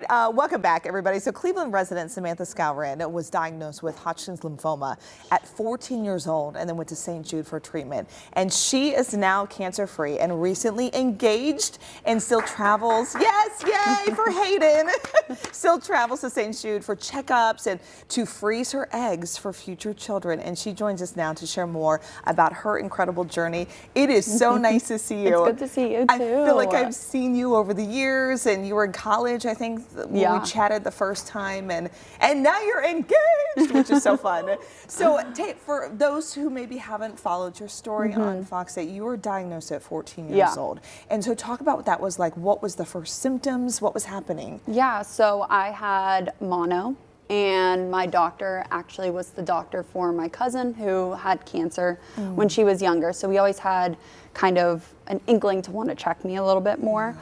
welcome back, everybody. So Cleveland resident Samantha Skowron was diagnosed with Hodgkin's lymphoma at 14 years old and then went to St. Jude for treatment. And she is now cancer-free and recently engaged and still travels. Yes, yay for Hayden. Still travels to St. Jude for checkups and to freeze her eggs for future children. And she joins us now to share more about her incredible journey. It is so nice to see you. It's good to see you too. I feel like I've seen you over the years, and you were in college, I think, when we chatted the first time, and now you're engaged, which is so fun. So for those who maybe haven't followed your story on Fox 8, you were diagnosed at 14 years old. And so talk about what that was like. What was the first symptoms? What was happening? Yeah, so I had mono, and my doctor actually was the doctor for my cousin who had cancer when she was younger. So we always had kind of an inkling to want to check me a little bit more.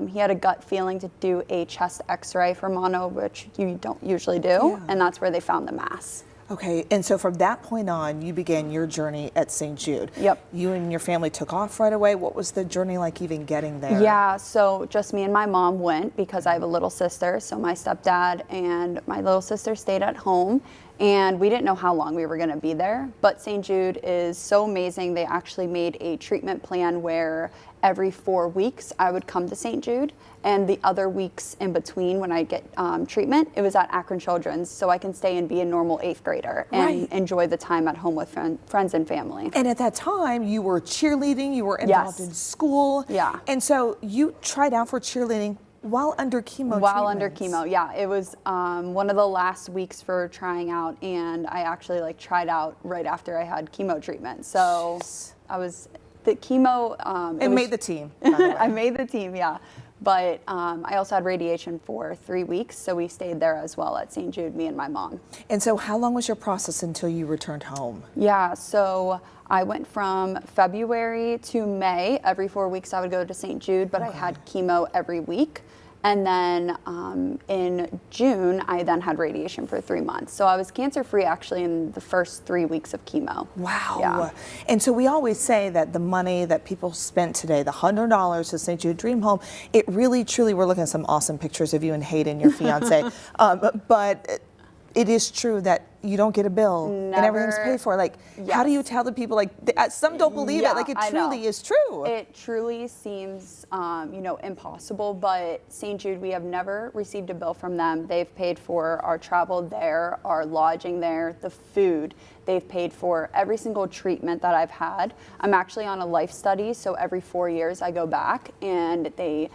He had a gut feeling to do a chest x-ray for mono, which you don't usually do, and that's where they found the mass. Okay, and so from that point on, you began your journey at St. Jude. Yep. You and your family took off right away. What was the journey like even getting there? Yeah, so just me and my mom went because I have a little sister. So my stepdad and my little sister stayed at home, and we didn't know how long we were going to be there. But St. Jude is so amazing. They actually made a treatment plan where every 4 weeks I would come to St. Jude, and the other weeks in between when I get treatment, it was at Akron Children's, so I can stay and be a normal 8th grader and enjoy the time at home with friends and family. And at that time, you were cheerleading, you were involved in school. Yeah. And so you tried out for cheerleading while under chemo While under chemo, yeah. It was one of the last weeks for trying out, and I actually tried out right after I had chemo treatment. So I was... The chemo... it made the team, by the way. I made the team, yeah. But I also had radiation for 3 weeks, so we stayed there as well at St. Jude, me and my mom. And so how long was your process until you returned home? Yeah, so I went from February to May. Every 4 weeks I would go to St. Jude, but I had chemo every week. And then in June, I then had radiation for 3 months. So I was cancer-free actually in the first 3 weeks of chemo. Wow. Yeah. And so we always say that the money that people spent today, the $100 to St. Jude Dream Home, it really, truly, we're looking at some awesome pictures of you and Hayden, your fiance. But it is true that you don't get a bill and everything's paid for. Like, how do you tell the people, some don't believe it, it truly is true. It truly seems, impossible, but St. Jude, we have never received a bill from them. They've paid for our travel there, our lodging there, the food. They've paid for every single treatment that I've had. I'm actually on a life study, so every 4 years I go back and they,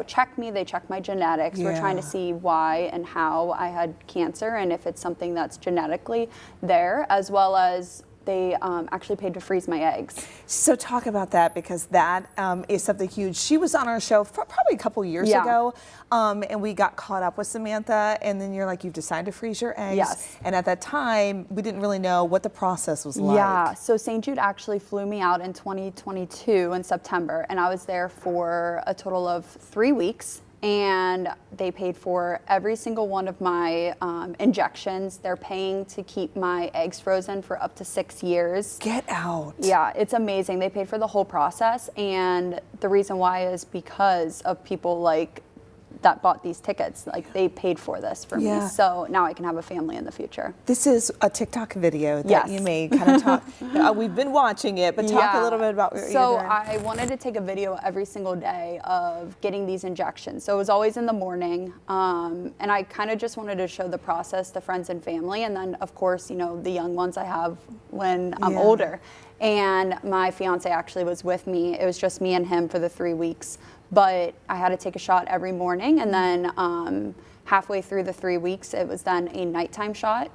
check me, they check my genetics. We're trying to see why and how I had cancer and if it's something that's genetically there, as well as they actually paid to freeze my eggs. So talk about that, because that is something huge. She was on our show probably a couple years ago, and we got caught up with Samantha, and then you're like, you've decided to freeze your eggs. Yes. And at that time, we didn't really know what the process was like. Yeah, so St. Jude actually flew me out in 2022 in September, and I was there for a total of 3 weeks. And they paid for every single one of my injections. They're paying to keep my eggs frozen for up to 6 years. Get out. Yeah, it's amazing. They paid for the whole process, and the reason why is because of people that bought these tickets. They paid for this for me, so now I can have a family in the future. This is a TikTok video that you made. Kind of talk. We've been watching it, but talk a little bit about what you're doing. So I wanted to take a video every single day of getting these injections. So it was always in the morning, and I kind of just wanted to show the process to friends and family, and then of course, the young ones I have when I'm older. And my fiance actually was with me. It was just me and him for the 3 weeks. But I had to take a shot every morning, and then halfway through the 3 weeks, it was then a nighttime shot.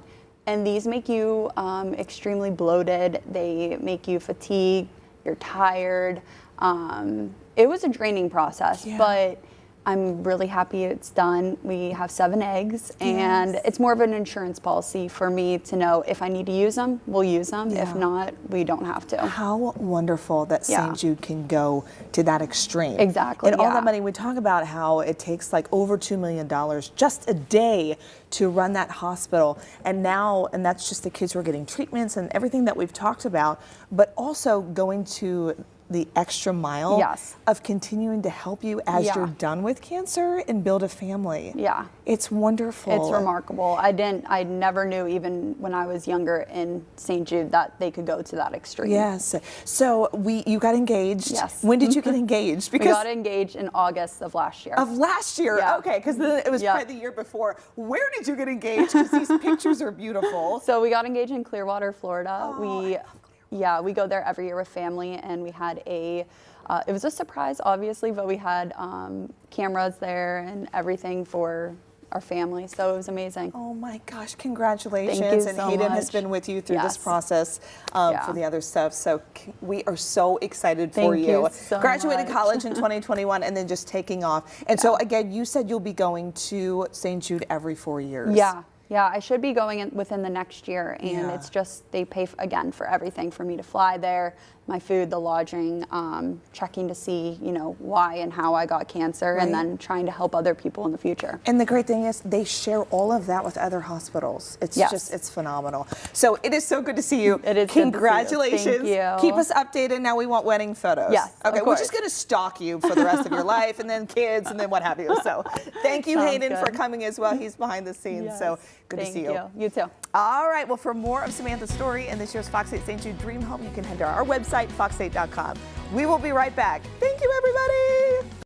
And these make you extremely bloated. They make you fatigued. You're tired. It was a draining process, but I'm really happy it's done. We have 7 eggs, and it's more of an insurance policy for me to know if I need to use them, we'll use them. If not, we don't have to. How wonderful that St. Jude can go to that extreme. Exactly. And all that money, we talk about how it takes over $2 million just a day to run that hospital. And that's just the kids who are getting treatments and everything that we've talked about, but also going to the extra mile Yes. of continuing to help you as Yeah. you're done with cancer and build a family. Yeah. It's wonderful. It's remarkable. I never knew, even when I was younger in St. Jude, that they could go to that extreme. Yes. So you got engaged. Yes. When did you get engaged? We got engaged in August of last year. Of last year. Yeah. Okay, because it was Yeah. probably the year before. Where did you get engaged? Because these pictures are beautiful. So we got engaged in Clearwater, Florida. Oh, I We, love Clearwater. yeah, we go there every year with family, and we had it was a surprise, obviously, but we had cameras there and everything for our family, so it was amazing. Oh my gosh, congratulations. Thank you and so Hayden has much. been with you through this Yes. process Yeah. for the other stuff. So we are so excited for Thank you. you so Graduated much. college in 2021 and then just taking off. And so again, you said you'll be going to St. Jude every 4 years. Yeah, I should be going within the next year, and Yeah. it's just they pay again for everything for me to fly there, my food, the lodging, checking to see why and how I got cancer, Right. and then trying to help other people in the future. And the great thing is they share all of that with other hospitals. It's Yes. just, it's phenomenal. So it is so good to see you. It is good to see you. Congratulations. Thank you. Keep us updated. Now we want wedding photos. Yes, of Okay, we're course. just going to stalk you for the rest of your life and then kids and then what have you. So thank you, Sounds Hayden, for good. coming as well. He's behind the scenes. Yes. So good to Thank see you. You too. All right. Well, for more of Samantha's story and this year's Fox 8 St. Jude Dream Home, you can head to our website, fox8.com. We will be right back. Thank you, everybody.